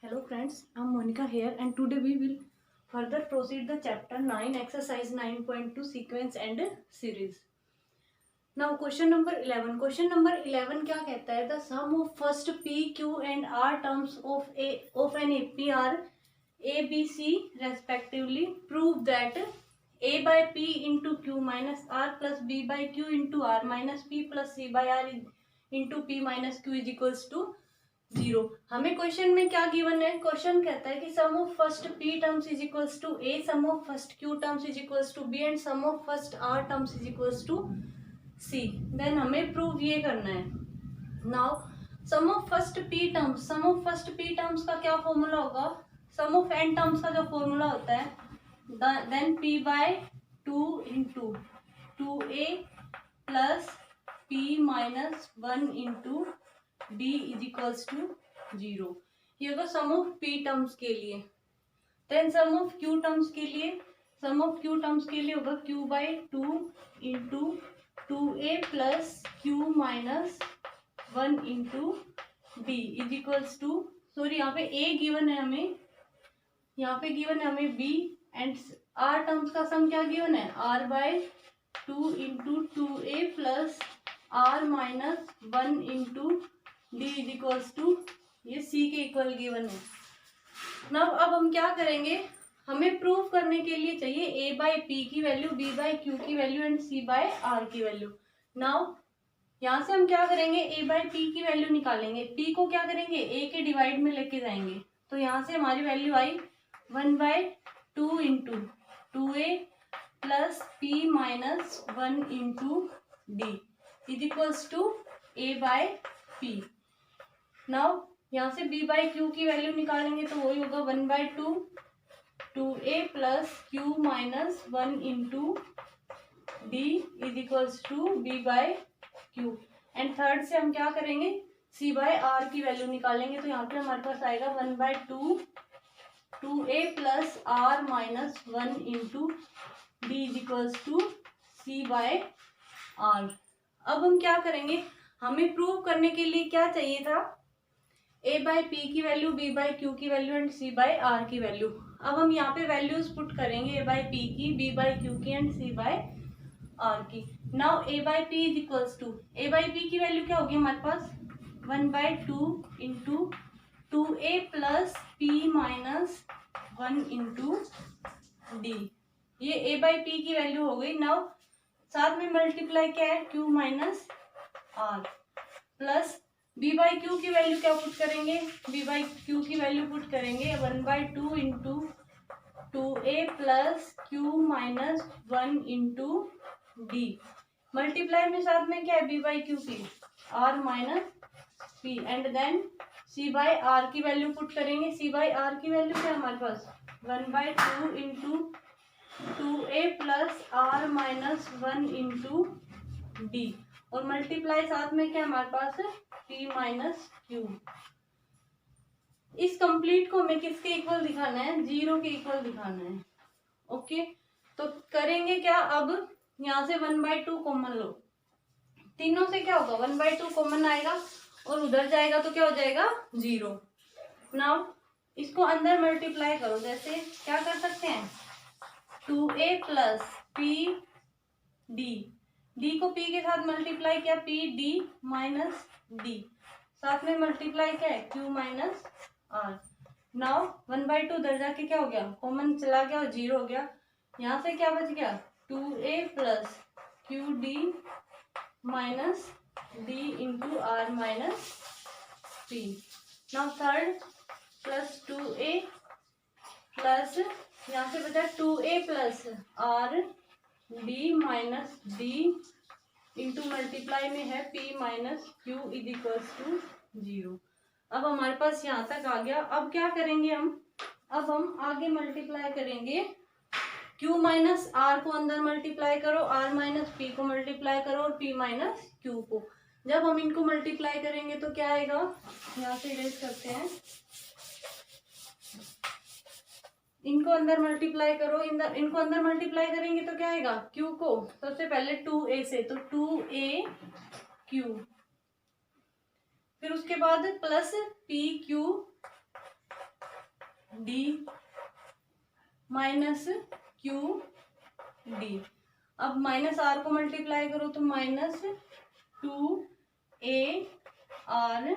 Hello friends, I am Monica here and today we will further proceed the chapter 9 exercise 9.2 sequence and series. Now question number 11. Question number 11 क्या कहता है? The sum of first P, Q and R terms of an AP are A, B, C respectively. Prove that A by P into Q minus R plus B by Q into R minus P plus C by R into P minus Q is equals to 0. हमें question में क्या given है? Question कहता है कि sum of first P terms is equals to A, sum of first Q terms is equals to B and sum of first R terms is equals to C. Then हमें prove ये करना है. Now sum of first P terms, sum of first P terms का क्या formula होगा? Sum of n terms का जो formula होता है then P by 2 into 2A plus P minus 1 into D is equals to 0. ये होगा सम ऑफ P टर्म्स के लिए. Then sum of Q terms के लिए, सम ऑफ Q टर्म्स के लिए होगा Q by 2 into 2A plus Q minus 1 into D is equals to, sorry यहाँ पे A गिवन है हमें, यहाँ पे गिवन है हमें B एंड R टर्म्स का सम क्या गिवन है? R by 2 into 2A plus R minus 1 into D is equals to, ये C के इक्वल गिवन है. नाउ अब हम क्या करेंगे? हमें प्रूफ करने के लिए चाहिए A बाई P की वैल्यू, B बाई Q की value and C by R की वैल्यू. नाउ यहाँ से हम क्या करेंगे? A बाई P की वैल्यू निकालेंगे. P को क्या करेंगे? A के डिवाइड में लेके जाएंगे. तो यहाँ से हमारी वैल्यू आई 1 by 2 into 2A plus P minus 1 into D is equals to A by P. Now यहाँ से B बाई Q की वैल्यू निकालेंगे तो वही होगा 1 by 2A plus Q minus 1 into D is equals to B by Q. And third से हम क्या करेंगे? C बाई R की वैल्यू निकालेंगे. तो यहाँ पे हमारे पास आएगा 1 by 2A plus R minus 1 into D is equals to C by R. अब हम क्या करेंगे? हमें प्रूव करने के लिए क्या चाहिए था? A बाई P की वैल्यू, B बाई Q की value and C by R की वैल्यू. अब हम यहाँ पे वैल्यूज पुट करेंगे A बाई P की, B बाई Q की एंड C बाई R की. Now A by P is equals to, A by P की वैल्यू क्या होगी हमारे पास? 1 by 2 into 2A plus P minus 1 into D. ये A बाई P की वैल्यू हो गई. नाउ साथ में मल्टीप्लाई क्या है? Q minus R plus B by Q की वैल्यू क्या पुट करेंगे? B बाई Q की वैल्यू पुट करेंगे 1 by 2 into 2A plus Q minus 1 into D. Multiply में साथ में क्या है? B बाई Q की R minus P and then C by R की वैल्यू पुट करेंगे. C बाई R की वैल्यू क्या है हमारे पास? 1 by 2 into 2A plus R minus 1 into D. और मल्टीप्लाई साथ में क्या हमारे पास है? P minus Q. इस कंप्लीट को हमें किसके इक्वल दिखाना है? 0 के इक्वल दिखाना है. ओके, तो करेंगे क्या? अब यहाँ से 1 बाई 2 कॉमन लो. तीनों से क्या होगा? 1 बाई 2 कॉमन आएगा और उधर जाएगा तो क्या हो जाएगा? 0. नाउ इसको अंदर मल्टीप्लाई करो. जैसे क्या कर सकते हैं? 2A प्लस PD, D को P के साथ मल्टीप्लाई किया, PD माइनस D. साथ में मल्टीप्लाई क्या है? Q minus R. Now 1 by 2 उधर जाके क्या हो गया? कॉमन चला गया और 0 हो गया. यहाँ से क्या बच गया? 2A plus QD minus D into R minus P. Now third plus 2A plus यहाँ से बचा 2A plus R D minus D into multiply में है P minus Q is equals to 0. अब हमारे पास यहाँ तक आ गया. अब क्या करेंगे हम? अब हम आगे मल्टीप्लाई करेंगे. Q माइनस R को अंदर मल्टीप्लाई करो, R माइनस P को मल्टीप्लाई करो और P माइनस Q को. जब हम इनको मल्टीप्लाई करेंगे तो क्या आएगा? यहाँ से इरेज करते हैं. इनको अंदर मल्टीप्लाई करो, इनको अंदर मल्टीप्लाई करेंगे तो क्या आएगा? Q को सबसे पहले 2A से, तो 2AQ, फिर उसके बाद plus PQ D minus Q D. अब माइनस आर को मल्टीप्लाई करो तो minus 2AR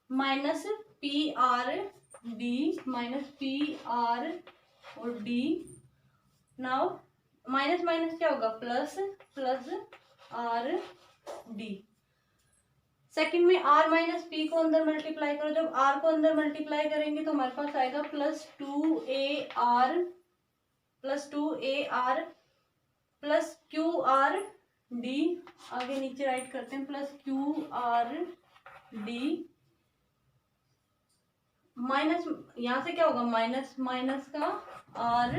minus PR D minus PR और डी। नाउ माइनस माइनस क्या होगा, plus plus R D. Second में R माइनस P को अंदर मल्टीप्लाई करो, जब R को अंदर मल्टीप्लाई करेंगे तो हमारे पास आएगा plus 2AR plus QR D. आगे नीचे राइट करते हैं, प्लस QR डी माइनस, यहाँ से क्या होगा, माइनस माइनस का R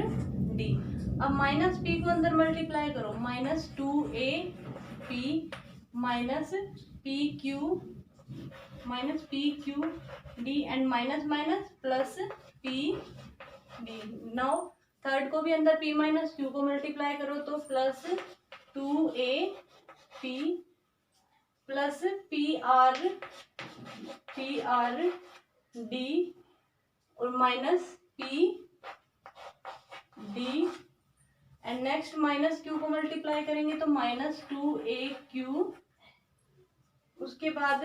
डी। अब माइनस P को अंदर मल्टीप्लाई करो, minus 2AP minus PQ d and minus minus plus P d. Now third को भी अंदर P माइनस Q को मल्टीप्लाई करो तो plus 2AP plus PR d और minus P d and next minus Q को मल्टीप्लाई करेंगे तो माइनस 2AQ, उसके बाद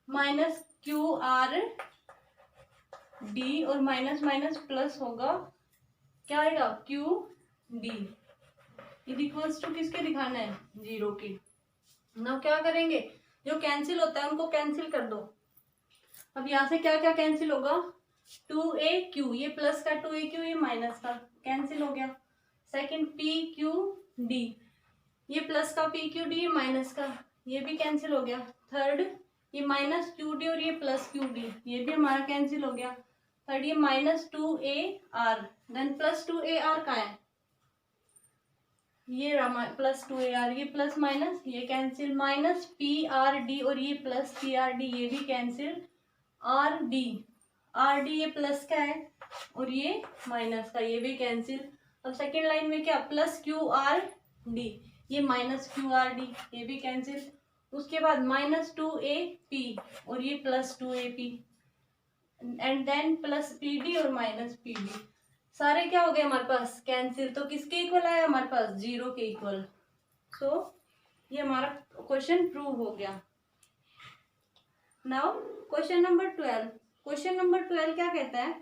माइनस QR डी और माइनस माइनस प्लस होगा, क्या आएगा, Q d is equals to किसके दिखाना है, 0 के। नाउ क्या करेंगे, जो कैंसिल होता है उनको कैंसिल कर दो। अब यहाँ से क्या क्या कैंसिल होगा, 2AQ ये प्लस का, 2AQ ये माइनस का कैंसिल हो गया। सेकंड PQD ये प्लस का, PQD ये माइनस का, ये भी कैंसिल हो गया। थर्ड ये माइनस QD और ये प्लस QD ये भी हमारा कैंसिल हो गया। थर्ड ये minus 2AR then plus 2AR का है, ये प्लस 2AR, ये प्लस माइनस ये कैंसिल, माइनस PRD और ये प्लस PRD ये भी कैंसिल। RD ये प्लस का है और ये माइनस का, ये भी कैंसिल। अब सेकेंड लाइन में क्या, प्लस QRD ये माइनस QRD ये भी कैंसिल। उसके बाद माइनस 2AP और ये plus 2AP and then plus PD और माइनस PD, सारे क्या हो गए हमारे पास कैंसिल। तो किसके इक्वल आया हमारे पास, 0 के इक्वल। सो ये हमारा क्वेश्चन प्रूव हो गया। Now question number 12। Question number 12 क्या कहता है,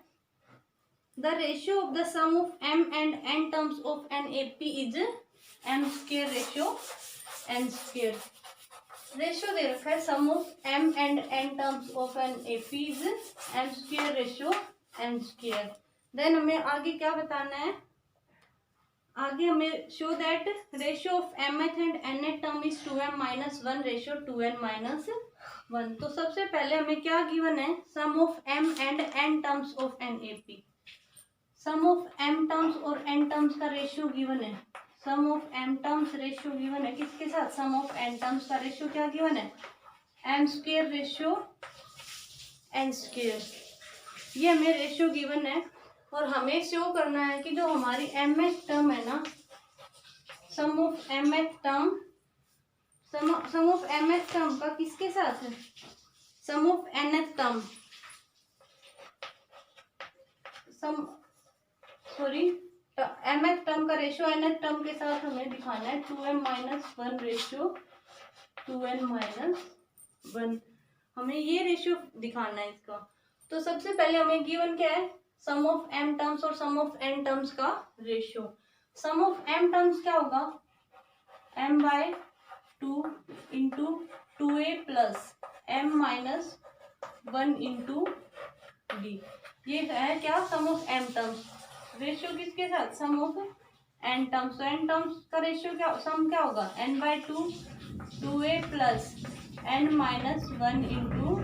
the ratio of the sum of m and n terms of an AP is m square ratio n square. Ratio दे रखा है sum of m and n terms of an AP is m square ratio n square. Then हमें आगे क्या बताना है, आगे हमें show that ratio of mth and nth term is 2m minus 1 ratio 2n minus 1। तो सबसे पहले हमें क्या गिवन है, sum of m and n terms of an AP। Sum of m terms और n टर्म्स का रेशियो गिवन है, sum of m terms ratio given है किसके साथ, सम ऑफ n टर्म्स का रेशियो क्या गिवन है, m square ratio n square. ये हमें रेशियो गिवन है और हमें शो करना है कि जो हमारी mth टर्म है ना, sum of mth term, sum of mth term का किसके साथ है, sum of nth term, mth term का रेशियो nth टर्म के साथ हमें दिखाना है 2m minus 1 ratio 2n minus 1। हमें ये रेशियो दिखाना है इसका। तो सबसे पहले हमें गिवन क्या है, सम ऑफ m टर्म्स और सम ऑफ n टर्म्स का ratio. Sum of m terms क्या होगा, m/2 into 2a plus m minus 1 into d, ये है क्या, sum of m terms. Ratio किसके साथ, सम ऑफ n टर्म्स। तो n टर्म्स का रेशियो क्या, सम क्या होगा, n/2 2a plus n minus 1 into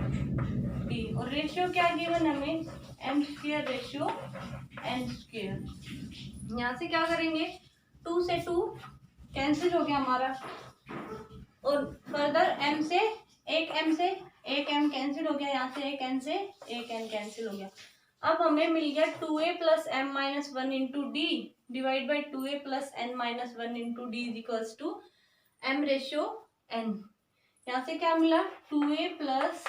d और रेशियो क्या गिवन हमें, m square ratio n square. यहाँ से क्या करेंगे, 2 से 2 कैंसिल हो गया हमारा और फर्दर m से एक m कैंसिल हो गया, यहाँ से एक n से एक n कैंसिल हो गया। अब हमें मिल गया 2a plus m minus 1 into d divide by 2a plus n minus 1 into d is equals to m ratio n। यहाँ से क्या मिला, 2a plus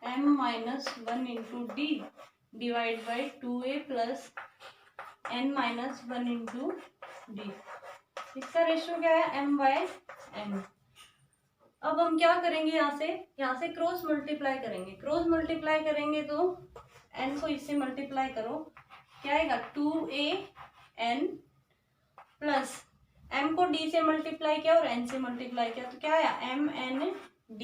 m minus 1 into d divide by 2a plus n minus 1 into d. इसका ratio क्या है, m/n। अब हम क्या करेंगे, यहाँ से क्रॉस मल्टीप्लाई करेंगे। क्रॉस मल्टीप्लाई करेंगे तो n को इससे मल्टीप्लाई करो, क्या आएगा 2an प्लस m को d से मल्टीप्लाई किया और n से मल्टीप्लाई किया तो क्या आया mn d,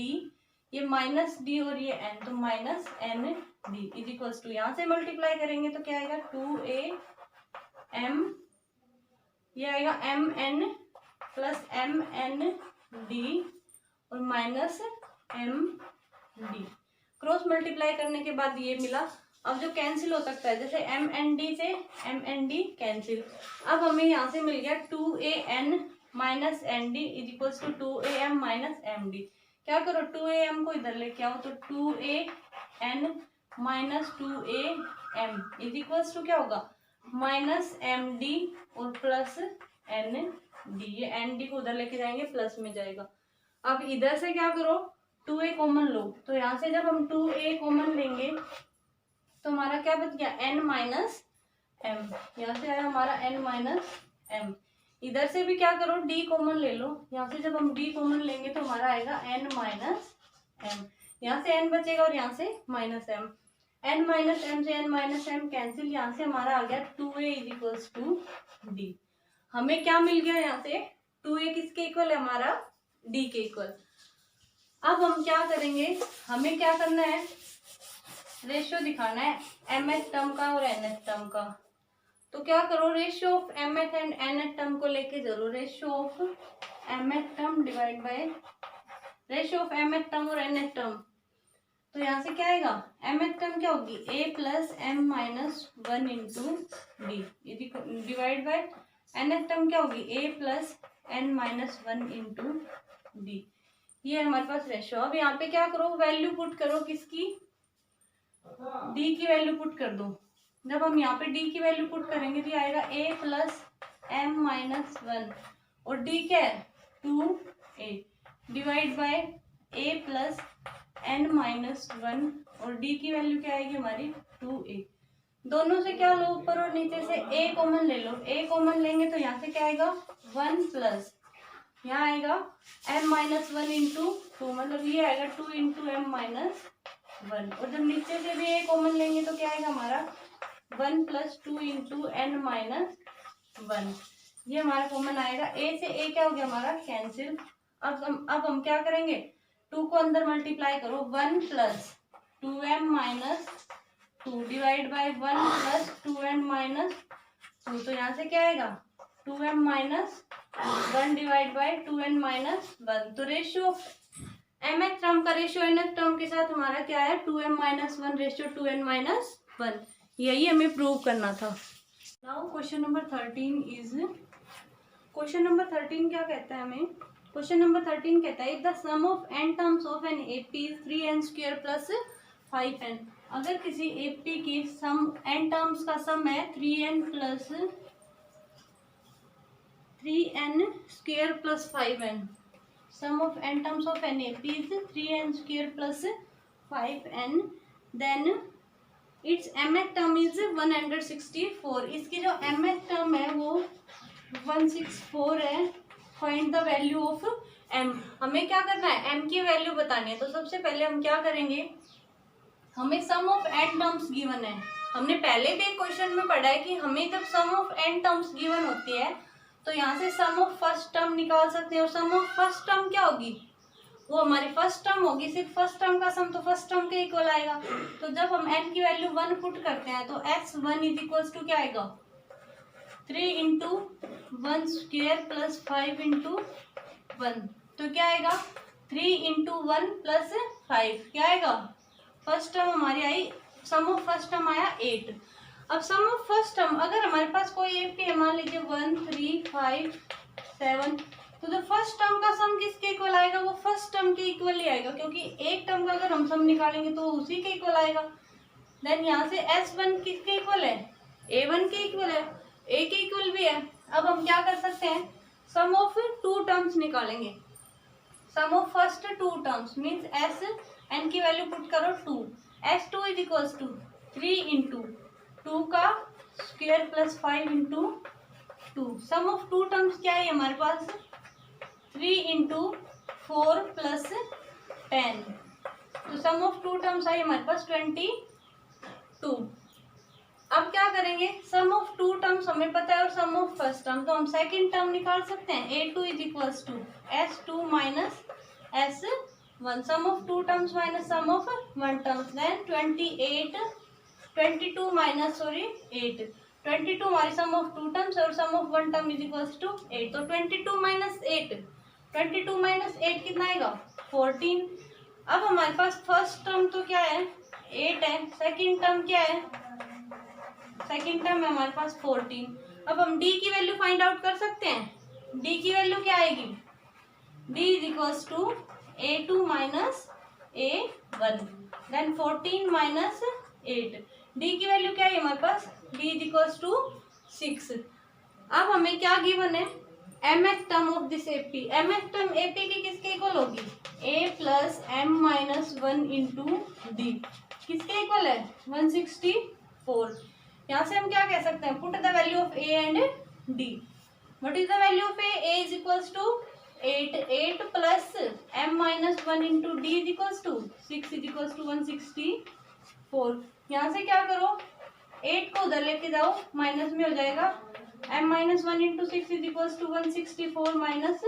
ये माइनस d और ये n तो minus n d is equals to, यहाँ से मल्टीप्लाई करेंगे तो क्या आएगा 2am, ये आएगा mn प्लस mn d और माइनस md। क्रॉस मल्टीप्लाई करने के बाद ये मिला। अब जो कैंसिल हो सकता है, जैसे mnd से mnd कैंसिल। अब हमें यहाँ से मिल गया 2an minus nd is equals to 2am minus md। क्या करो 2am को इधर लेके आओ तो 2an minus 2am is equals to क्या होगा माइनस md और प्लस nd। ये nd को उधर लेके जाएंगे प्लस में जाएगा। अब इधर से क्या करो 2a कॉमन लो, तो यहाँ से जब हम 2a कॉमन लेंगे तो हमारा क्या बच गया n माइनस m, यहाँ से आया हमारा n माइनस m। इधर से भी क्या करो d कॉमन ले लो, यहाँ से जब हम d कॉमन लेंगे तो हमारा आएगा n माइनस m, यहाँ से n बचेगा और यहाँ से minus m। n minus m से n माइनस m कैंसिल, यहाँ से हमारा आ गया 2a is equals to d। हमें क्या मिल गया, यहाँ से 2a किसके इक्वल है, हमारा d के इक्वल। अब हम क्या करेंगे, हमें क्या करना है, रेशियो दिखाना है mth टर्म का और nth टर्म का। तो क्या करो ratio of mth and nth term को लेके जरूर, ratio of mth term divide by ratio of mth term और nth टर्म। तो यहाँ से क्या आएगा mth टर्म क्या होगी a plus m minus 1 into d divide by nth term क्या होगी a plus n minus 1 into d. ये हमारे पास रेशियो। अब यहाँ पे क्या करो वैल्यू पुट करो, किसकी d की वैल्यू पुट कर दो। जब हम यहाँ पे d की वैल्यू पुट करेंगे तो आएगा a प्लस m माइनस 1 और d क्या है 2a divide by a plus n minus 1 और d की वैल्यू क्या आएगी हमारी 2a। दोनों से क्या लो ऊपर और नीचे से a कॉमन ले लो, a कॉमन लेंगे तो यहाँ से क्या आएगा 1 प्लस यहाँ आएगा m माइनस 1 इंटू 2, मतलब ये आएगा 2 इंटू m माइनस 1। और जब नीचे से भी a कॉमन लेंगे तो क्या आएगा हमारा 1 प्लस 2 इंटू n माइनस 1। ये हमारा कॉमन आएगा, a से a क्या हो गया हमारा कैंसिल। अब हम क्या करेंगे 2 को अंदर मल्टीप्लाई करो, 1 plus 2m minus 2 divide by 1 plus 2n minus 2। तो यहाँ से क्या आएगा 2m minus 1 divide by 2n minus 1। तो रेशियो ऑफ mth टर्म का रेशियो nth टर्म के साथ हमारा क्या है 2m minus 1 ratio 2n minus 1। यही हमें प्रूव करना था। Now question number 13 is, question number 13 क्या कहता है हमें, क्वेश्चन नंबर 13 कहता है if the sum of n terms of an AP is 3n square plus 5n। अगर किसी एपी की सम n टर्म्स का सम है 3n plus 3n square plus 5n, sum of n terms of an AP is 3n square plus 5n, then its mth term is 164। इसकी जो mth term है वो 164 है। Find the value of m। हमें क्या करना है m की वैल्यू बतानी है। तो सबसे पहले हम क्या करेंगे, हमें सम ऑफ n टर्म्स गिवन है। हमने पहले भी एक क्वेश्चन में पढ़ा है कि हमें जब सम ऑफ n टर्म्स गिवन होती है तो यहाँ से सम ऑफ फर्स्ट टर्म निकाल सकते हैं। और सम ऑफ फर्स्ट टर्म क्या होगी, वो हमारी फर्स्ट टर्म होगी, सिर्फ फर्स्ट टर्म का सम तो फर्स्ट टर्म के इक्वल आएगा। तो जब हम n की वैल्यू 1 पुट करते हैं तो x1 इज इक्वल्स टू क्या आएगा 3 इंटू 1 स्क्वायर प्लस 5 इंटू 1। तो क्या आएगा 3 इंटू 1 प्लस 5 क्या आएगा, फर्स्ट टर्म हमारी आई, सम ऑफ फर्स्ट टर्म आया 8। अब सम ऑफ फर्स्ट टर्म अगर हमारे पास कोई एपी है, मान लीजिए 1 3 5 7, तो जो फर्स्ट टर्म का सम किसके इक्वल आएगा, वो फर्स्ट टर्म के इक्वल ही आएगा, क्योंकि एक टर्म का अगर हम सम निकालेंगे तो उसी के इक्वल आएगा। देन यहाँ से S1 किसके इक्वल है, A1 के इक्वल है, A के इक्वल भी है। अब हम क्या कर सकते हैं, सम ऑफ 2 टर्म्स निकालेंगे। Sum of first 2 terms means S n की वैल्यू पुट करो 2, S2 is equals to 3 into 2 का square plus 5 into 2। Sum of two terms क्या है हमारे पास, 3 इंटू 4 प्लस 10। तो सम ऑफ टू टर्म्स आई हमारे पास 22। अब क्या करेंगे, सम ऑफ टू टर्म्स हमें पता है और सम ऑफ फर्स्ट टर्म, तो हम सेकंड टर्म निकाल सकते हैं। a2 is equals to s2 minus s1, sum of two terms minus sum of one terms, then 22 minus 8, 22 हमारी सम ऑफ टू टर्म्स और sum of one term is equals to 8। तो 22 minus 8 कितना आएगा, 14। अब हमारे पास फर्स्ट टर्म तो क्या है 8 है, सेकंड टर्म क्या है, सेकंड टर्म है हमारे पास 14। अब हम d की वैल्यू फाइंड आउट कर सकते हैं। d की वैल्यू क्या आएगी, d is equals to a2 minus a1, then 14 minus 8। d की वैल्यू क्या है हमारे पास, d इज इक्वल्स टू 6। अब हमें क्या गिवन है, mth term of this AP, mth term AP की किसके इक्वल होगी, a plus m minus 1 into d, किसके इक्वल है 164। यहाँ से हम क्या कह सकते हैं, put the value of a and d। What is the value of a is equals to 8 plus m minus 1 into d is equals to 6 is equals to 164। यहाँ से क्या करो, 8 को उधर लेके जाओ, माइनस में हो जाएगा, m minus 1 into 6 is equals to 164 minus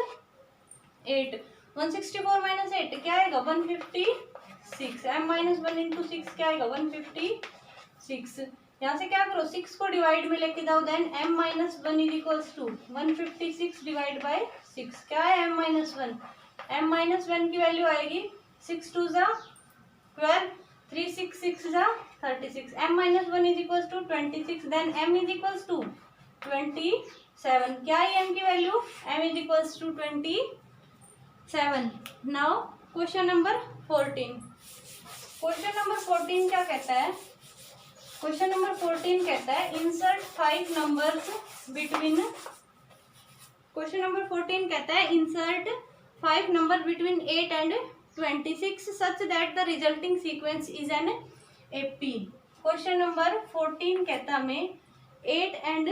8, 164 minus 8 क्या आएगा 156, m माइनस 1 इंटू 6 क्या आएगा 156। यहाँ से क्या करो, 6 को डिवाइड में लेके जाओ, then m minus 1 is equals to 156 divide by 6 क्या है m माइनस 1, m माइनस 1 की वैल्यू आएगी 6 2 जा 12, 3 6 6 जा 36, m minus 1 is equals to 26, then m is equals to 27। क्या है m की value, m is equals to 27। Now question number 14। Question number 14 क्या कहता है, क्वेश्चन नंबर 14 कहता है insert 5 numbers between, question number 14 कहता है insert 5 number between 8 and 26 such that the resulting sequence is an AP। Question number 14 कहता है हमें 8 एंड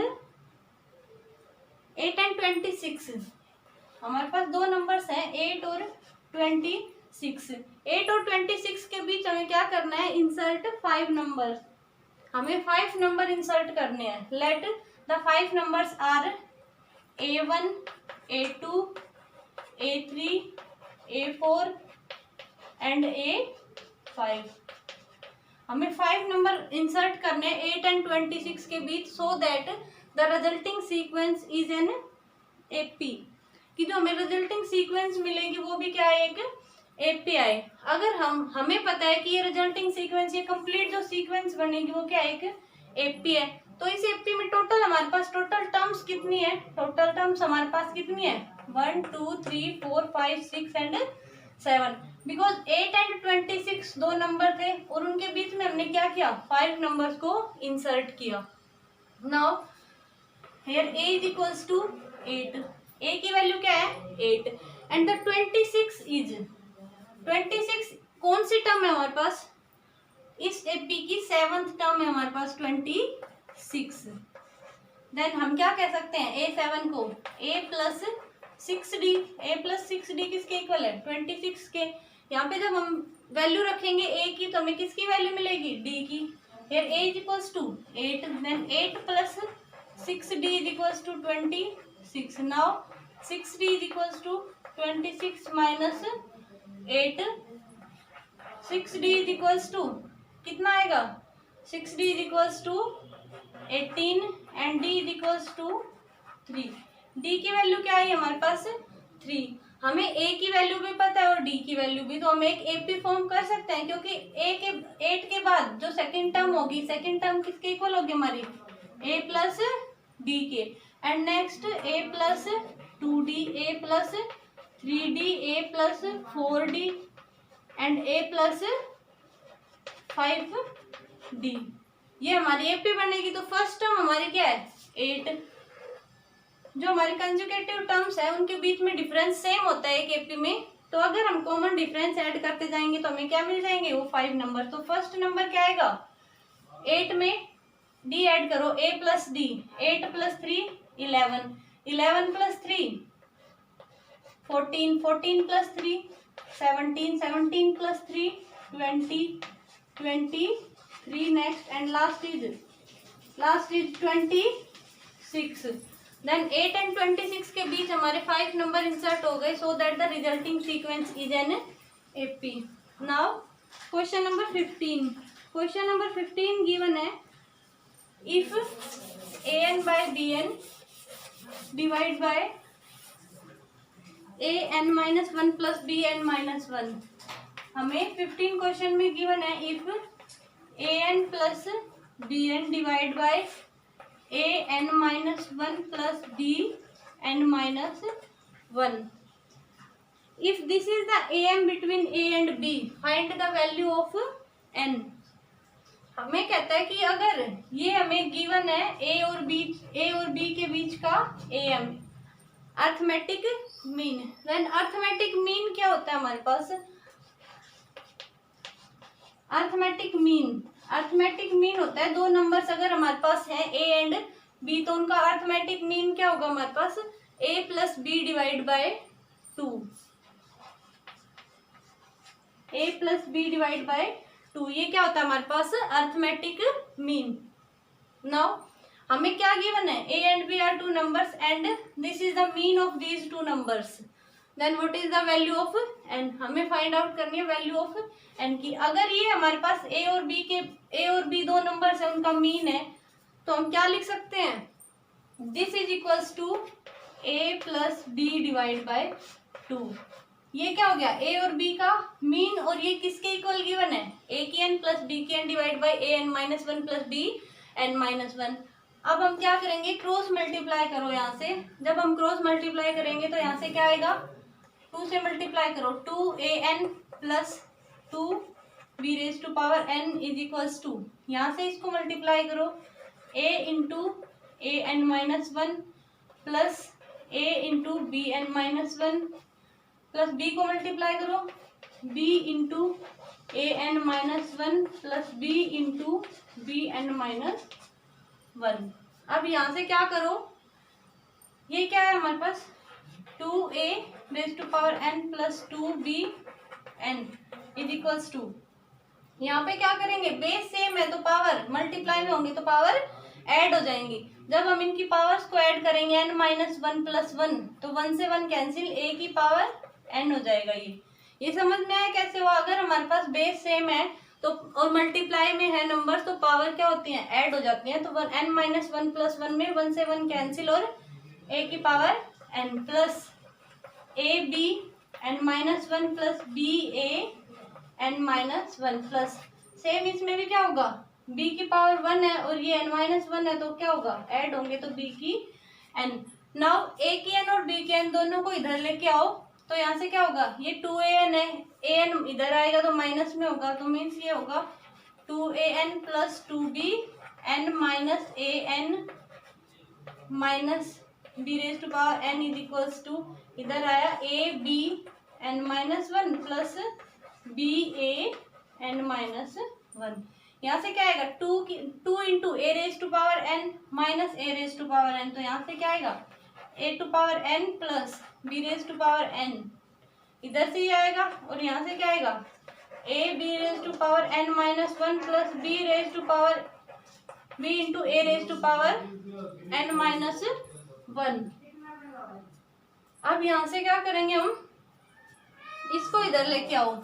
26, हमारे पास दो नंबर्स हैं 8 और 26। 8 और 26 के बीच हमें क्या करना है, इंसर्ट 5 नंबर्स, हमें 5 नंबर इंसर्ट करने हैं। Let the 5 numbers are A1 A2 A3 A4 and A5। हमें 5 नंबर इंसर्ट करने हैं 8 एंड 26 के बीच, so that the resulting sequence is an AP, कि जो हमें रिजल्टिंग सीक्वेंस मिलेगी वो भी क्या है, एक API। अगर हमें पता है कि ये रिजल्टिंग सीक्वेंस, ये कंप्लीट जो सीक्वेंस बनेगी वो क्या है, एक AP है। तो इस AP में टोटल हमारे पास टोटल टर्म्स कितनी है, टोटल टर्म्स हमारे पास कितनी है 1 2 3 4 5 6 एंड 7, बिकॉज 8 एंड 26 दो नंबर थे और उनके बीच में हमने क्या किया, 5 नंबर्स को इंसर्ट किया। Now here a is equals to 8, a की वैल्यू क्या है 8 एंड द 26 इज, 26 कौन सी टर्म है हमारे पास, इस AP की 7th टर्म है हमारे पास 26। देन हम क्या कह सकते हैं A7 को a plus 6d, a plus 6d किसके इक्वल है 26 के। यहाँ पे जब हम वैल्यू रखेंगे a की तो हमें किसकी वैल्यू मिलेगी d की। Here a is equals to 8, then 8 plus 6d is equals to 26। Now 6d is equals to 26 minus 8, 6d is equals to कितना आएगा, 6d is equals to 18 and d is equals to 3। d की value क्या है हमारे पास 3, हमें a की value भी पता है और d की वैल्यू भी, तो हम एक AP फॉर्म कर सकते हैं, क्योंकि 8 के बाद जो सेकंड टर्म होगी, सेकंड टर्म किसके इक्वल होगी हमारी a प्लस d के, and next a plus 2d, a plus 3d, a plus 4d and a plus 5d। ये हमारी AP बनेगी। तो फर्स्ट टर्म हमारी क्या है 8, जो हमारे कंजुगेटिव टर्म्स है उनके बीच में डिफरेंस सेम होता है एक AP में, तो अगर हम कॉमन डिफरेंस ऐड करते जाएंगे तो हमें क्या मिल जाएंगे वो 5 नंबर। तो फर्स्ट नंबर क्या आएगा 8 में डी ऐड करो, a प्लस डी, 8 plus 3 11, 11 plus 3 14, 14 plus 3 17, 17 plus 3 20, 23 next and last is 26. Then 8 and 26 के बीच हमारे 5 नंबर इंसर्ट हो गए, so that the resulting sequence is an AP. Now question number 15. Question number 15 given है, if an by bn divide by an minus 1 plus bn minus 1. हमें 15 question में given है, if an plus bn divide by an minus 1 plus bn minus 1. If this is the am between a and b, find the value of n. हमें कहता है कि अगर ये हमें गिवन है a और b के बीच का am, अर्थमेटिक मीन. देन अर्थमेटिक मीन क्या होता है हमारे पास? अर्थमेटिक मीन होता है दो नंबर्स अगर हमारे पास है a एंड b, तो उनका अर्थमेटिक मीन क्या होगा हमारे पास? a plus b divide by 2. a plus b divide by 2, ये क्या होता है हमारे पास? Arithmetic mean. नाउ हमें क्या गिवन है? a and b are two numbers and this is the mean of these two numbers. Then what is the value of n? हमें find out करनी है वैल्यू ऑफ n की. अगर ये हमारे पास a और b दो नंबर्स है, उनका मीन है, तो हम क्या लिख सकते हैं? This is equals to a plus b divide by 2. ये क्या हो गया? a और b का मीन, और ये किसके इक्वल गिवन है? a की n प्लस b की n divide by a n minus 1 plus b n minus 1. अब हम क्या करेंगे? क्रॉस मल्टीप्लाई करो यहाँ से. जब हम क्रॉस मल्टीप्लाई करेंगे तो यहाँ से क्या आएगा? 2 से मल्टीप्लाई करो, 2an plus 2b raise to power n is equals to, यहाँ से इसको मल्टीप्लाई करो, a into a n minus 1 plus a into b n minus 1 plus b को मल्टीप्लाई करो, b into a n minus 1 plus b into b n minus 1. अब यहाँ से क्या करो? ये क्या है हमारे पास? 2a raise to power n plus 2b n is equals to. यहाँ पे क्या करेंगे? बेस सेम है तो पावर मल्टीप्लाई में होंगे तो पावर ऐड हो जाएंगी. जब हम इनकी पावर्स को ऐड करेंगे n माइनस 1 प्लस 1, तो 1 से 1 कैंसिल, a की पावर n हो जाएगा. ये समझ में आया कैसे हुआ? अगर हमारे पास बेस सेम है तो और मल्टीप्लाई में है नंबर्स, तो पावर क्या होती है? ऐड हो जाती है. तो n माइनस 1 प्लस 1 में 1 से 1 कैंसिल और a की power n plus a b n minus 1 plus b a n minus 1 plus same इसमें भी क्या होगा? b की पावर 1 है और ये n माइनस 1 है, तो क्या होगा? ऐड होंगे तो b की n. नाउ a की n और b की n दोनों को इधर लेके आओ, तो यहाँ से क्या होगा? ये 2an है, an इधर आएगा तो माइनस में होगा, तो मीन्स ये होगा 2an plus 2b n minus a n minus b raise to power n is equals to, इधर आया a b n minus 1 plus b a n minus 1. यहाँ से क्या आएगा? 2 into a raise to power n minus a raise to power n, तो यहाँ से क्या आएगा? a to power n plus b raise to power n, इधर से ही आएगा, और यहाँ से क्या आएगा? a b raise to power n minus 1 plus b raise to power b into a raise to power n minus 1. अब यहाँ से क्या करेंगे हम? इसको इधर लेके आओ,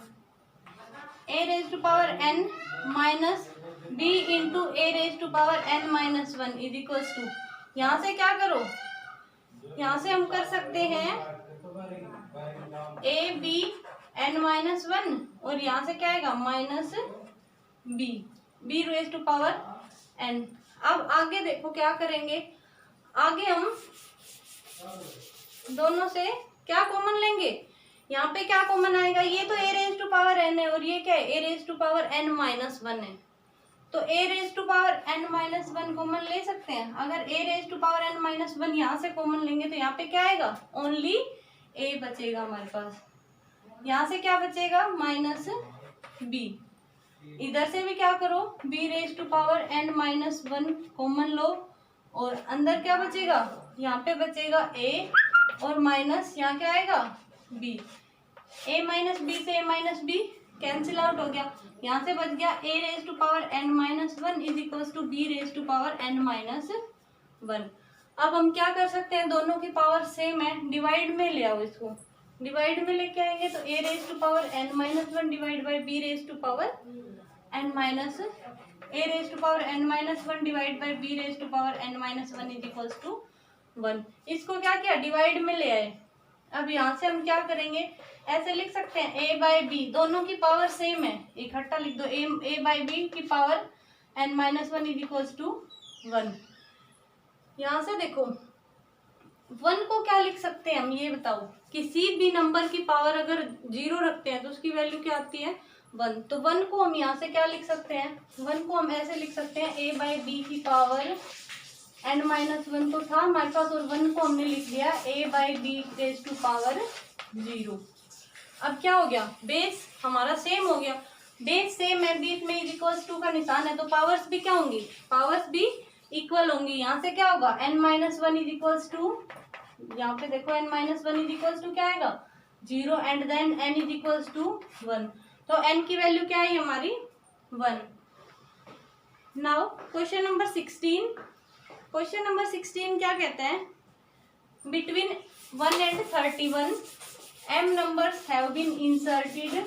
a raise to power n minus b into a raise to power n minus 1 is equals to. यहाँ से क्या करो? यहाँ से हम कर सकते हैं a b n माइनस 1, और यहाँ से क्या आएगा? Minus b raise to power n. अब आगे देखो क्या करेंगे? आगे हम दोनों से क्या कॉमन लेंगे? यहाँ पे क्या कॉमन आएगा? ये तो a raise to power n है, और ये क्या है? a raise to power n minus 1 है, तो a raise to power n minus 1 common ले सकते हैं. अगर a raise to power n minus 1 यहाँ से कॉमन लेंगे तो यहाँ पे क्या आएगा? ओनली a बचेगा हमारे पास. यहाँ से क्या बचेगा? Minus b. इधर से भी क्या करो, b raise to power n minus 1 common लो, और अंदर क्या बचेगा, यहाँ पे बचेगा a और माइनस यहाँ क्या आएगा b। a माइनस बी से a minus b cancel out हो गया, यहाँ से बच गया a raise to power n minus 1 is equals to b raise to power n minus 1। अब हम क्या कर सकते हैं, दोनों की पावर सेम है, डिवाइड में ले आओ इसको, डिवाइड में लेके आएंगे तो a raise to power n minus 1 divide by b raise to power n minus a raise to power n minus 1 divide by b raise to power n minus 1 is equals to 1। इसको क्या किया, divide में ले आए। अब यहाँ से हम क्या करेंगे, ऐसे लिख सकते हैं a बाई बी, दोनों की पावर सेम है, इकट्ठा लिख दो, a बाई बी की power n minus 1 is equals to 1। यहाँ से देखो 1 को क्या लिख सकते हैं हम, ये बताओ, किसी भी नंबर की पावर अगर 0 रखते हैं तो उसकी वैल्यू क्या आती है 1। तो 1 को हम यहाँ से क्या लिख सकते हैं, 1 को हम ऐसे लिख सकते हैं a बाई बी की पावर n माइनस 1 तो था हमारे पास, और 1 को हमने लिख दिया a by b raise to power 0। अब क्या हो गया, बेस हमारा सेम हो गया, बेस सेम है, बीच में इज इक्वल्स टू का निशान है, तो पावर्स भी क्या होंगी, पावर्स भी इक्वल होंगी। यहाँ से क्या होगा, n minus 1 is equals to, यहाँ पे देखो n minus 1 is equals to क्या आएगा 0 and then n is equals to 1, तो n की वैल्यू क्या है हमारी 1। Now question number 16, question number 16 क्या कहते हैं, between 1 and 31 m numbers have been inserted.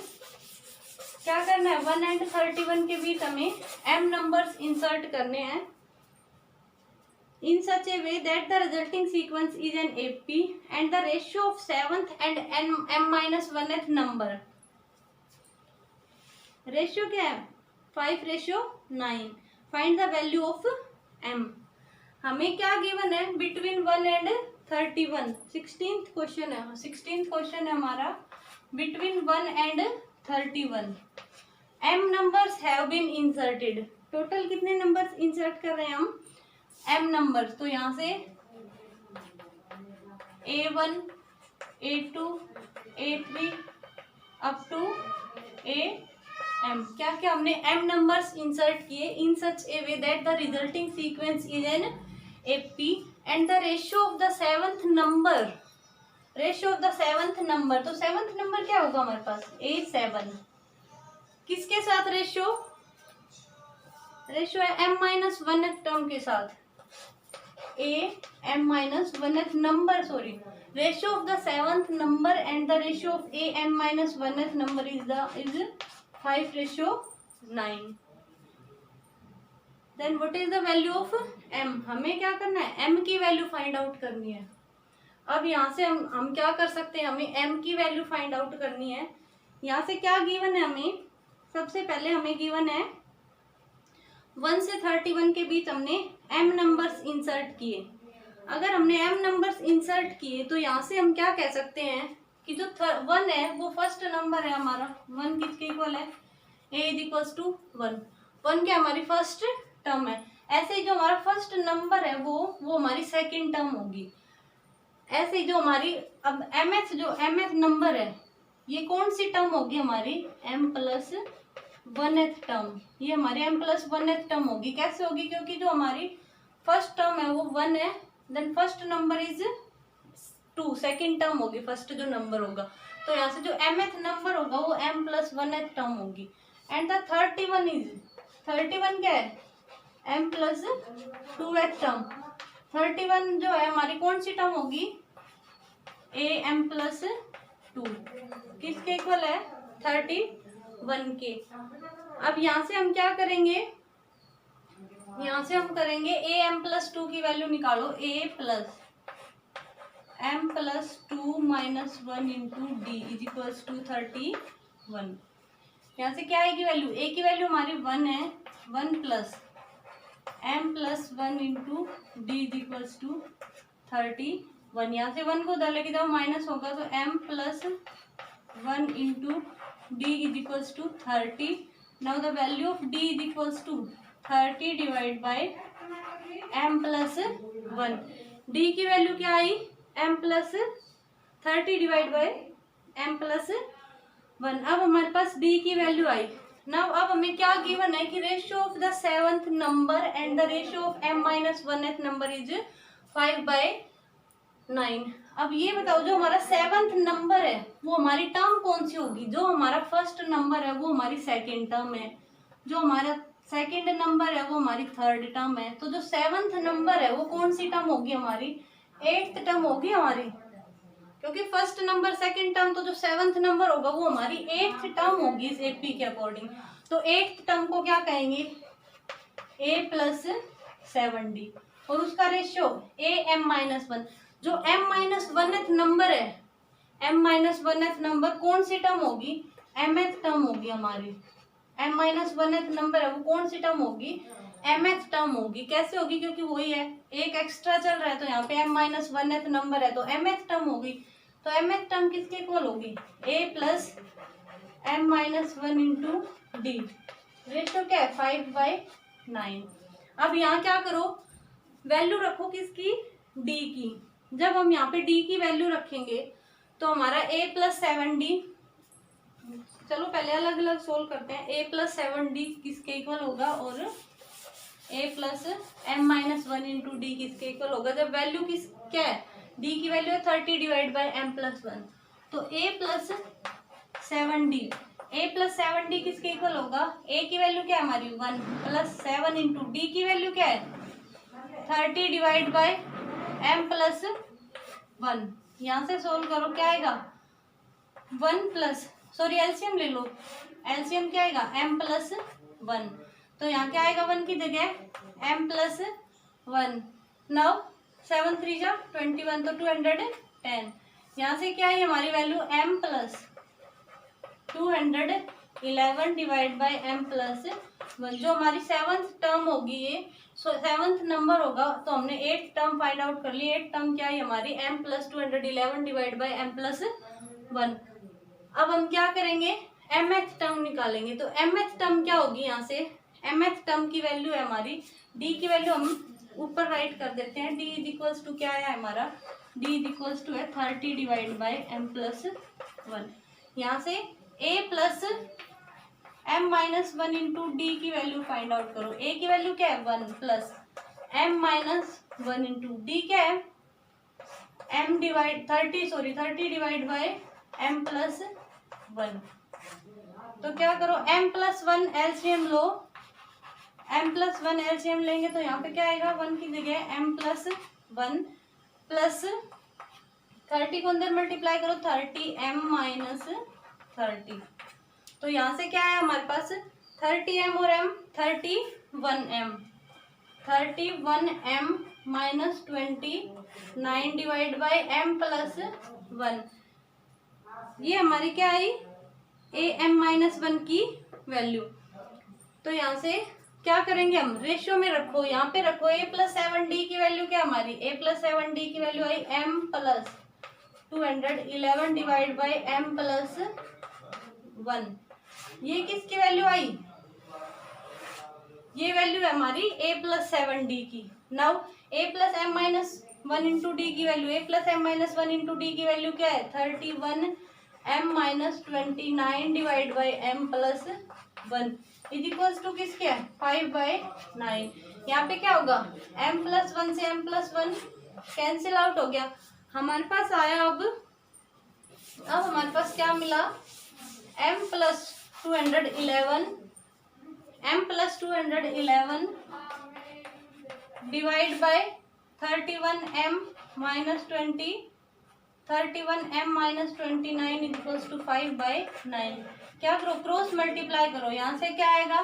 क्या करना है, 1 एंड 31 के बीच हमें m नंबर्स इंसर्ट करने हैं, in such a way that the resulting sequence is an AP and the ratio of 7th and m minus 1th number, ratio क्या है 5:9। Find the value of m। हमें क्या given है, between 1 and 31, 16th question है, 16th question है हमारा, between 1 and 31 m numbers have been inserted. Total कितने numbers insert कर रहे हैं हम, m नंबर्स, तो यहाँ से a1 a2 a3 up to am, क्या क्या हमने m नंबर्स इंसर्ट किए, in such a way that the resulting sequence is an AP and the ratio of the 7th number, ratio of the 7th number, तो 7th number क्या होगा हमारे पास a7, किसके साथ रेशियो, रेशियो है m minus 1 term के साथ, m minus 1th number, sorry, ratio of the 7th number and the ratio of m minus 1th number is 5:9। Then what is the value of m, हमें क्या करना है, m की value find out करनी है। अब यहाँ से हम क्या कर सकते हैं, हमें m की वैल्यू फाइंड आउट करनी है। यहाँ से क्या गिवन है हमें, सबसे पहले हमें गिवन है 1 से 31 के बीच हमने m नंबर्स इंसर्ट किए। अगर हमने m नंबर्स इंसर्ट किए तो यहाँ से हम क्या कह सकते हैं कि जो 1 है वो फर्स्ट नंबर है हमारा, 1 किसके इक्वल है, a इज इक्वल्स टू 1, 1 क्या हमारी फर्स्ट टर्म है। ऐसे ही जो हमारा फर्स्ट नंबर है वो हमारी सेकंड टर्म होगी। ऐसे ही जो हमारी अब mth नंबर है ये कौन सी टर्म होगी हमारी, m प्लस 1th टर्म, ये हमारी m प्लस 1th टर्म होगी। कैसे होगी, क्योंकि जो हमारी फर्स्ट टर्म है वो 1 है, then first number is 2, second term होगी, फर्स्ट जो नंबर होगा, तो यहाँ से जो mth नंबर होगा वो m प्लस 1th टर्म होगी। एंड द 31 क्या है, m प्लस 2th टर्म, 31 जो है हमारी कौन सी टर्म होगी, a m प्लस 2, किसके इक्वल है 31 के। अब यहाँ से हम क्या करेंगे, यहाँ से हम करेंगे a m प्लस 2 की वैल्यू निकालो, a plus m plus 2 minus 1 into d is equals to 31। यहाँ से क्या आएगी वैल्यू, a की वैल्यू हमारी 1 है, 1 plus m plus 1 into d is equals to 31। यहाँ से 1 को उधर लेके जाओ माइनस होगा, तो m plus 1 into d is equals to 30। Now the value of d is equals to 30 divide by m plus 1। d की वैल्यू क्या आई, m plus 30 divide by m plus 1। अब हमारे पास d की वैल्यू आई, नाउ अब हमें क्या गिवन है कि ratio of the seventh number and the ratio of m-1th number is 5/9। अब ये बताओ जो हमारा सेवंथ नंबर है वो हमारी टर्म कौन सी होगी? जो हमारा फर्स्ट नंबर है वो हमारी सेकेंड टर्म है, जो हमारा सेकेंड नंबर है वो हमारी थर्ड टर्म है। तो जो सेवंथ नंबर है वो कौन सी टर्म होगी? हमारी एट्थ टर्म होगी हमारी, क्योंकि फर्स्ट नंबर सेकंड टर्म, तो जो सेवंथ नंबर होगा वो हमारी एट्थ टर्म होगी इस एपी के अकॉर्डिंग। तो एट्थ टर्म को क्या कहेंगे? a+7d, और उसका रेशियो am-1। जो m-1th नंबर है, m-1th नंबर कौन सी टर्म होगी? mth टर्म होगी हमारी। m-1th नंबर है वो कौन सी टर्म होगी? mth टर्म होगी। कैसे होगी? क्योंकि वही है, एक एक्स्ट्रा चल रहा है तो यहाँ पे m-1th नंबर है तो mth टर्म होगी। तो mth टर्म किसके इक्वल होगी? a+m-1 into D. रेशियो क्या है? 5/9। अब यहाँ क्या करो, वैल्यू रखो किसकी? d की। जब हम यहाँ पे d की वैल्यू रखेंगे तो हमारा a+7d, चलो पहले अलग अलग सोल्व करते हैं। a+7d किसके इक्वल होगा और a+m-1 इंटू डी किसके इक्वल होगा? जब वैल्यू किस क्या है? d की वैल्यू है 30/m+1, तो a+7d किसके इक्वल होगा? a की वैल्यू क्या है हमारी? 1 + 7 इंटू डी की वैल्यू क्या है? 30/m+1। यहाँ से सोल्व करो, क्या आएगा? 1 एलसीएम ले लो। एलसीएम क्या आएगा? m+1। तो यहाँ क्या आएगा? 1 की जगह m+1। नाउ 7 3 जा 21, तो 210। यहाँ से क्या है हमारी वैल्यू? m+211/m+1। जो हमारी सेवंथ टर्म होगी ये, सेवंथ नंबर होगा, तो हमने एट टर्म फाइंड आउट कर ली। एट टर्म क्या है हमारी? m+211/m+1। अब हम क्या करेंगे? mth टर्म निकालेंगे। तो mth टर्म क्या होगी? यहाँ से mth टर्म की वैल्यू है हमारी, d की वैल्यू हम ऊपर राइट कर देते हैं। d इज इक्वल्स टू क्या है हमारा? d इज इक्वल्स टू है 30/m+1। यहाँ से a+m-1 इंटू डी की वैल्यू फाइंड आउट करो। a की वैल्यू क्या है? 1 + m-1 इंटू डी क्या है? 30/m+1। तो क्या करो? m+1 एलसीएम लो। m+1 एलसीएम लेंगे तो यहाँ पे क्या आएगा? 1 की जगह m+1 प्लस 30 को अंदर मल्टीप्लाई करो, 30m-30। तो यहाँ से क्या है हमारे पास? 30m और m 31m। 31m - 29/m+1। ये हमारी क्या आई? am-1 की वैल्यू। तो यहाँ से क्या करेंगे हम? रेशियो में रखो, यहाँ पे रखो। a+7d की वैल्यू क्या हमारी? a+7d की वैल्यू आई m+211/m+1। ये किसकी वैल्यू आई? ये वैल्यू है हमारी a+7d की। नाउ a+m-1 इंटू डी की वैल्यू, a+m-1 इंटू डी की वैल्यू क्या है? 31m-29/m+1 इज इक्वल्स टू किसके है? 5/9। यहाँ पे क्या होगा? m+1 से m+1 कैंसिल आउट हो गया। हमारे पास आया अब हमारे पास क्या मिला? m+211 divide by 31m-29 equals to 5/9। क्या करो? क्रॉस मल्टीप्लाई करो। यहाँ से क्या आएगा?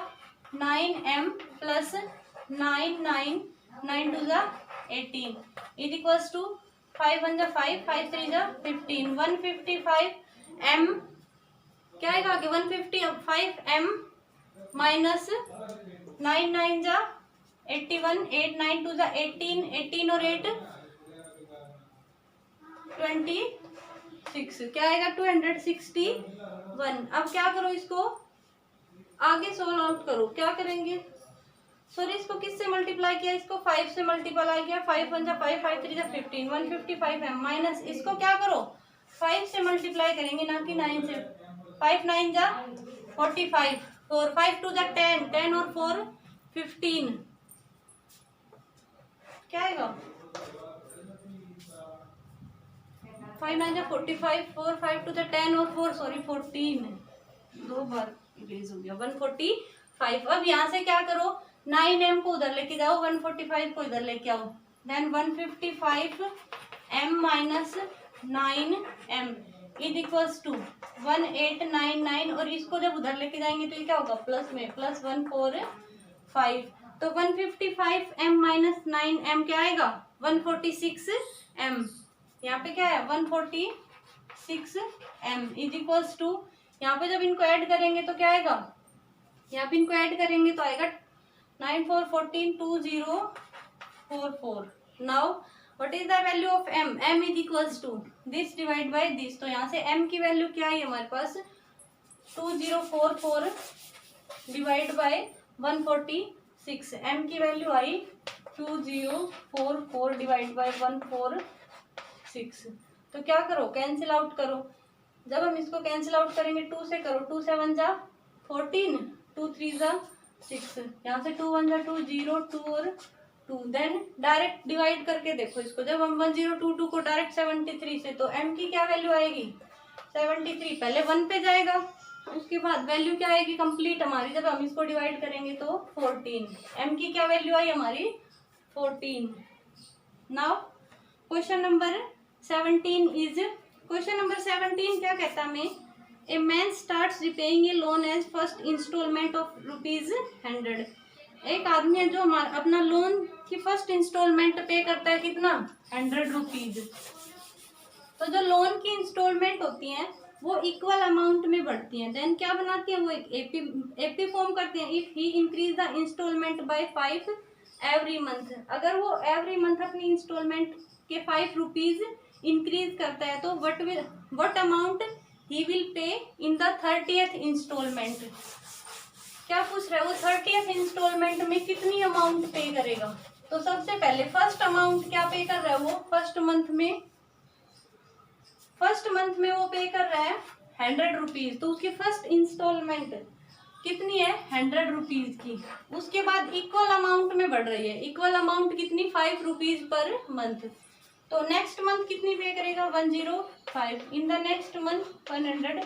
9m + 9 9 9 2 जा 18 इज इक्वल्स टू 5 1 जा 5 5 3 जा 15 155m। क्या आएगा आगे? 155m माइनस 9 9 जा 81 8 9 2 जा 18 18 और 8 26। क्या आएगा? 261। अब क्या करो? इसको आगे सोल्व आउट करो। क्या करेंगे? सॉरी, इसको किससे मल्टीप्लाई किया? इसको 5 से मल्टीप्लाई किया। 5 1 जा 5 5 3 जा 15 155m माइनस इसको क्या करो? 5 से मल्टीप्लाई करेंगे, ना कि 9 से। 5 9 जा 45 4, 5 to the 10, 10 और 4 15, क्या आएगा 5 9 45, 4 5 to the 10 और 4 सॉरी 14, दो बार इरेज हो गया 145। अब यहाँ से क्या करो 9m को उधर लेके जाओ, 145 को इधर लेके आओ, देन 155m minus 9m is equals to 1899, और इसको जब उधर लेके जाएंगे तो ये क्या होगा प्लस में प्लस 145, तो 155m माइनस 9m क्या आएगा 146m, यहाँ पे क्या है 146m इज इक्वल्स टू, यहाँ पे जब इनको ऐड करेंगे तो क्या आएगा, यहाँ पे इनको ऐड करेंगे तो आएगा 9 4 14 2044। Now what is the value of m, m is equals to this divide by this, तो यहाँ से m की वैल्यू क्या आई हमारे पास 2044 डिवाइड बाय 146, m की वैल्यू आई 2044 डिवाइड बाय 146, तो क्या करो कैंसिल आउट करो, जब हम इसको कैंसिल आउट करेंगे 2 से करो, 2 7 जा 14, 2 3 जा 6, यहाँ से 2 1 जा 2 0 2 और 2, देन डायरेक्ट डिवाइड करके देखो इसको, जब हम 1022 को डायरेक्ट 73 से, तो m की क्या वैल्यू आएगी 73, पहले 1 पे जाएगा, उसके बाद वैल्यू क्या आएगी कंप्लीट हमारी, जब हम इसको डिवाइड करेंगे तो 14, m की क्या वैल्यू आई हमारी 14। Now question number 17 is, question number 17 क्या कहता है हमें, a man starts repaying a loan as first installment of ₹100, एक आदमी है जो हमारा अपना लोन की फर्स्ट इंस्टॉलमेंट पे करता है कितना 100 रुपीज, तो जो लोन की इंस्टॉलमेंट होती हैं वो इक्वल अमाउंट में बढ़ती हैं, देन क्या बनाती हैं वो एक एपी फॉर्म करती हैं, if he increase the installment by 5 every month, अगर वो एवरी मंथ अपनी इंस्टॉलमेंट के 5 रुपीज इंक्रीज करता है तो what amount he will pay in the 30th instalment, क्या पूछ रहा है वो 30th इंस्टॉलमेंट में कितनी अमाउंट पे करेगा, तो सबसे पहले फर्स्ट अमाउंट क्या पे कर रहा है वो फर्स्ट मंथ में वो पे कर रहा है 100 रुपीज, तो उसकी फर्स्ट इंस्टॉलमेंट कितनी है 100 रुपीज की, उसके बाद इक्वल अमाउंट में बढ़ रही है, इक्वल अमाउंट कितनी 5 रुपीज पर मंथ, तो नेक्स्ट मंथ कितनी पे करेगा 105, in the next month 110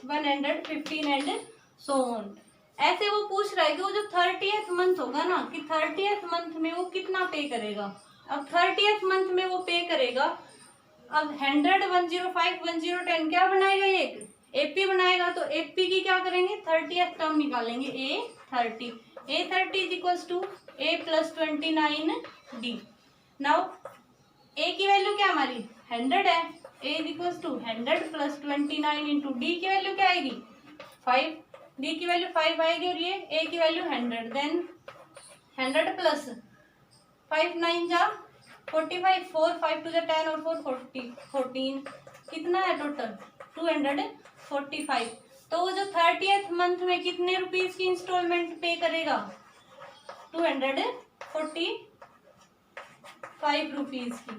115 and so on. ऐसे वो पूछ रहा है कि वो जो 30th मंथ होगा ना कि 30th मंथ में वो कितना पे करेगा, अब 30th मंथ में वो पे करेगा, अब 100 105 1010 क्या बनाएगा ये एक एपी बनाएगा, तो एपी की क्या करेंगे 30th टर्म निकालेंगे A30 is equals to A + 29D। Now a की वैल्यू क्या हमारी 100 है, A is equals to 100 + 29 into d की वैल्यू क्या आएगी 5, डी की वैल्यू 5 आएगी और ये ए की वैल्यू 100, देन 100 प्लस 5 9 जा 45, 4 5 to the 10 और 4 14 कितना है टोटल 245, तो वो जो 30th मंथ में कितने रुपीज की इंस्टॉलमेंट पे करेगा 245 रुपीज की।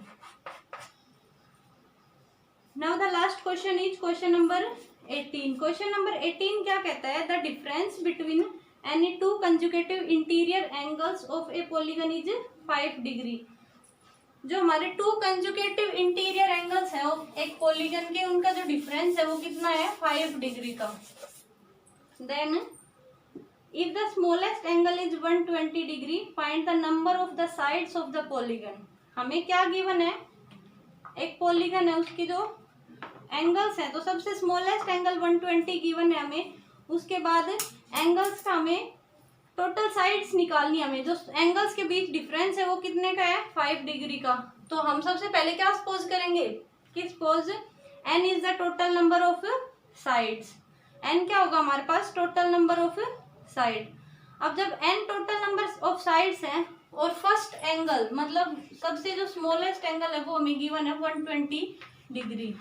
Now the last question is question number 18। Question number 18 क्या कहता है, the difference between any two conjugative interior angles of A polygon is 5 degree. जो हमारे टू कंजुगेटिव इंटीरियर एंगल्स हैं एक पॉलीगन के, उनका जो डिफरेंस है वो कितना है 5 डिग्री का। Then if the smallest angle is 120 degree find the number of the sides of the polygon. हमें क्या गिवन है, एक पॉलीगन है उसकी जो एंगल्स हैं, तो सबसे स्मॉलेस्ट एंगल 120 गिवन है हमें, उसके बाद एंगल्स का हमें टोटल साइड्स निकालनी है हमें, जो एंगल्स के बीच डिफरेंस है वो कितने का है 5 डिग्री का। तो हम सबसे पहले क्या सपोज करेंगे कि suppose n is the total number of sides, n क्या होगा हमारे पास टोटल नंबर ऑफ साइड। अब जब n total number of sides हैं और फर्स्ट एंगल मतलब सबसे जो स्मॉलेस्ट एंगल है वो हमें गिवन है 120 डिग्री,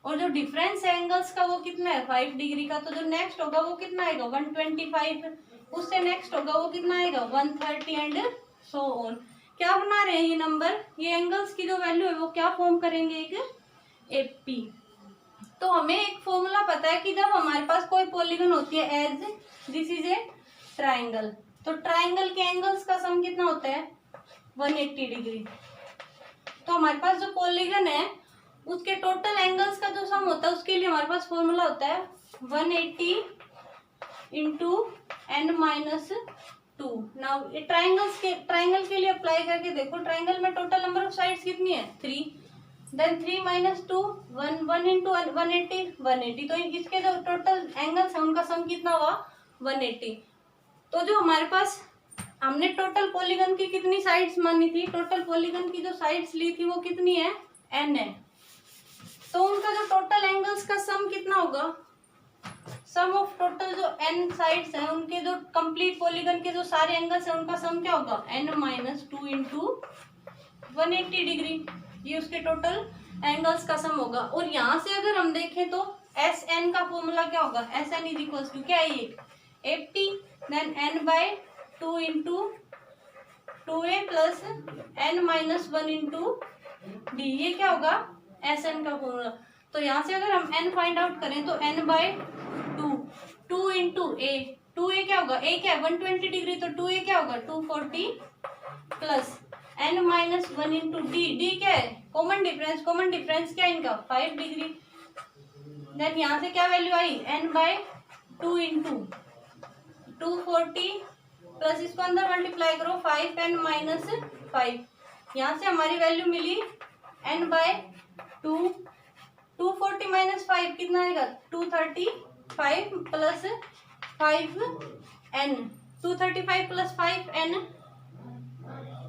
और जो डिफरेंस है एंगल्स का वो कितना है 5 डिग्री का, तो जो नेक्स्ट होगा वो कितना आएगा 125, उससे नेक्स्ट होगा वो कितना आएगा 130 एंड सो ऑन। क्या बना रहे हैं ये नंबर, ये एंगल्स की जो वैल्यू है वो क्या फॉर्म करेंगे एक एपी। तो हमें एक फॉर्मूला पता है कि जब हमारे पास कोई पॉलीगन होती है as this is a triangle, तो ट्राइंगल के एंगल्स का सम कितना होता है 180 डिग्री। तो हमारे पास जो पॉलीगन है उसके टोटल एंगल्स का जो सम होता है उसके लिए हमारे पास फॉर्मूला होता है 180 इंटू n-2। नाउ ये ट्राइंगल के लिए अप्लाई करके देखो, ट्राइंगल में टोटल नंबर ऑफ साइड्स कितनी है 3, देन 3 - 2 1 इंटू 180 तो इसके जो टोटल एंगल्स है उनका सम कितना हुआ 180। तो जो हमारे पास हमने टोटल पॉलीगन की कितनी साइड्स मानी थी, टोटल पॉलीगन की जो साइड्स ली थी वो कितनी है n है, तो उनका जो टोटल एंगल्स का सम कितना होगा, सम ऑफ टोटल जो n साइड्स हैं उनके जो कंप्लीट पॉलीगन के जो सारे एंगल्स हैं उनका सम क्या होगा n-2 इंटू 180 डिग्री, ये उसके टोटल एंगल्स का सम होगा। और यहाँ से अगर हम देखें तो एस एन का फॉर्मूला क्या होगा, S n is equal to क्या है ये 80 then n/2 into 2a plus n-1 into d, ये क्या होगा एस एन का फॉर्मूला। तो यहाँ से अगर हम n फाइंड आउट करें तो n/2 2 इंटू a, 2a क्या होगा, a क्या है 120 डिग्री, तो 2a क्या होगा 240 plus n-1 into D, D क्या है कॉमन डिफरेंस क्या है इनका 5 डिग्री। देन यहाँ से क्या वैल्यू आई n/2 इंटू 240 प्लस इसको अंदर मल्टीप्लाई करो 5n-5, यहाँ से हमारी वैल्यू मिली n/2, 240 - 5 कितना आएगा 235 प्लस 5n, 235 प्लस 5n,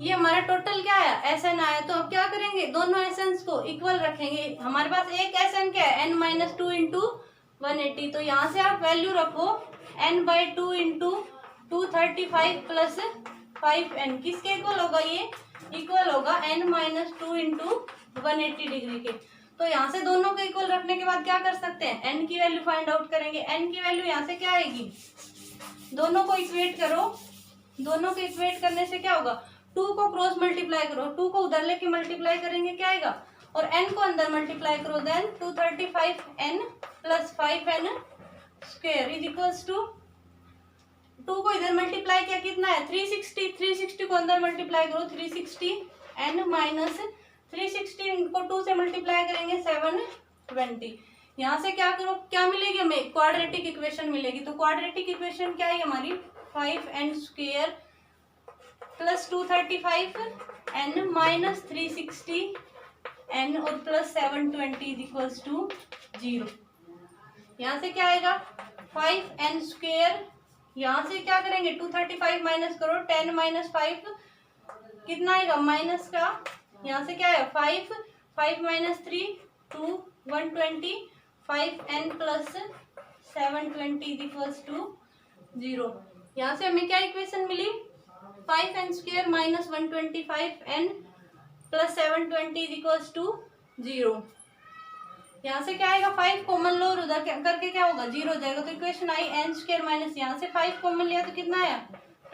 ये हमारा टोटल क्या आया एस एन आया। तो अब क्या करेंगे, दोनों एस एन को इक्वल रखेंगे। हमारे पास एक एस एन क्या है n-2 इंटू 180, तो यहाँ से आप वैल्यू रखो n/2 इंटू 235 प्लस 5n, किसके इक्वल होगा, ये इक्वल होगा n-2 इंटू 180 डिग्री के। तो यहाँ से दोनों को इक्वल रखने के बाद क्या कर सकते हैं, n की वैल्यू फाइंड आउट करेंगे। n की वैल्यू यहाँ से क्या आएगी, दोनों को इक्वेट करो, दोनों को इक्वेट करने से क्या होगा 2 को क्रॉस मल्टीप्लाई करो, 2 को उधर लेके मल्टीप्लाई करेंगे क्या आएगा, और n को अंदर मल्टीप्लाई करो, then 235n plus 5n square is equals to 2 को इधर मल्टीप्लाई किया कितना है 360, 360 को अंदर मल्टीप्लाई करो 360n माइनस 360 को 2 से मल्टीप्लाई करेंगे 720। यहाँ से क्या करो, क्या मिलेगी हमें क्वाड्रेटिक इक्वेशन मिलेगी। तो क्वाड्रेटिक इक्वेशन क्या है हमारी 5n square plus 235n minus 360n और प्लस 720 इज इक्वल्स टू 0। यहाँ से क्या आएगा 5n स्क्वायर, यहाँ से क्या करेंगे 235 माइनस करो 10 माइनस 5 कितना आएगा माइनस का, यहाँ से क्या है 5 minus 3 2 120 5n plus 720 is equals to 0। यहाँ से हमें क्या इक्वेशन मिली 5n square minus 125n plus 720 is equals to 0। यहाँ से क्या आएगा 5 कॉमन लो, उधर करके क्या होगा 0 हो जाएगा। तो इक्वेशन आई n स्क्वायर माइनस यहाँ से 5 कॉमन लिया तो कितना आया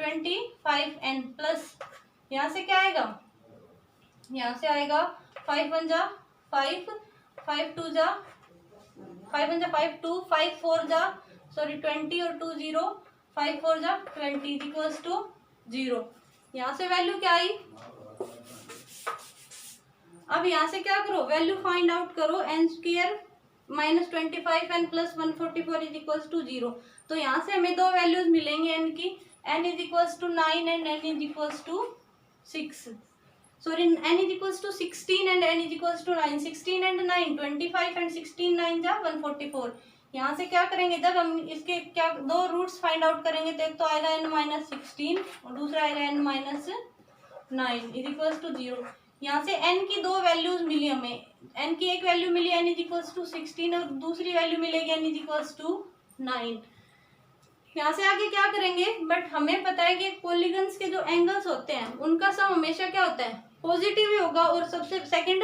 25n प्लस यहाँ से क्या आएगा, यहाँ से आएगा 5 1 जा 5 5 2 जा 5 1 जा 5 2 5 4 जा सॉरी 20 और 2 0 5 4 जा 20 इज इक्वल्स टू 0। यहाँ से वैल्यू क्या आई, अब यहाँ से क्या करो वैल्यू फाइंड आउट करो n square minus 25n plus 144 is equals to 0। तो यहाँ से हमें दो वैल्यूज मिलेंगे n की, n is equals to 9 and n is equals to 6, sorry n is equals to 16 and n is equals to 9, 16 and 9 25 and 16 9 जा 144। यहाँ से क्या करेंगे, जब हम इसके क्या दो रूट्स फाइंड आउट करेंगे तो एक तो आएगा n-16 और दूसरा आएगा n-9 इज इक्वल्स टू 0। यहाँ से n की दो वैल्यूज मिली हमें, n की एक वैल्यू मिली n इज इक्वल्स टू 16 और दूसरी वैल्यू मिलेगी n इज इक्वल्स टू 9। यहाँ से आगे क्या करेंगे, बट हमें पता है कि पॉलीगन्स के जो एंगल्स होते हैं उनका सम हमेशा क्या होता है पॉजिटिव ही होगा, और सबसे सेकंड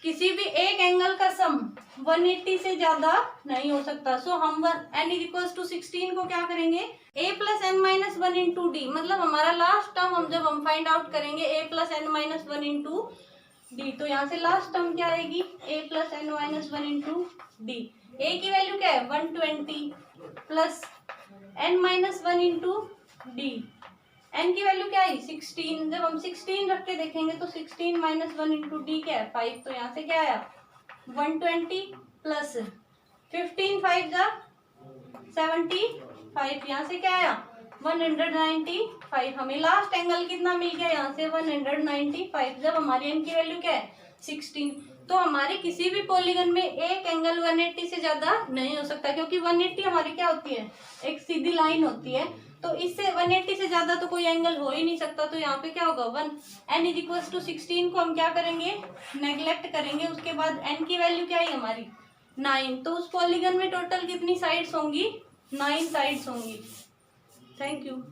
किसी भी एक एंगल का सम 180 से ज्यादा नहीं हो सकता। सो हम n इज इक्वल्स टू 16 को क्या करेंगे a plus n minus 1 into d, मतलब हमारा लास्ट टर्म हम जब हम फाइंड आउट करेंगे a plus n minus 1 into d. तो यहाँ से लास्ट टर्म क्या आएगी, a plus n minus one into d. A की वैल्यू क्या है 120 plus n minus one into d. N की वैल्यू क्या आई 16। जब हम 16 रख के देखेंगे तो 16 माइनस वन इंटू डी क्या है 5। तो यहाँ से क्या आया 120 प्लस 15 5 जा 75। यहाँ से क्या आया 195। हमें लास्ट एंगल कितना मिल गया यहाँ से 195। जब हमारी एन की वैल्यू क्या है 16। तो हमारे किसी भी पॉलीगन में एक एंगल 180 से ज्यादा नहीं हो सकता, क्योंकि 180 हमारी क्या होती है एक सीधी लाइन होती है। तो इससे 180 से ज्यादा तो कोई एंगल हो ही नहीं सकता। तो यहाँ पे क्या होगा 1 n इज इक्वल टू 16 को हम क्या करेंगे नेग्लेक्ट करेंगे। उसके बाद n की वैल्यू क्या है हमारी 9। तो उस पॉलीगन में टोटल कितनी साइड्स होंगी 9 साइड्स होंगी। Thank you.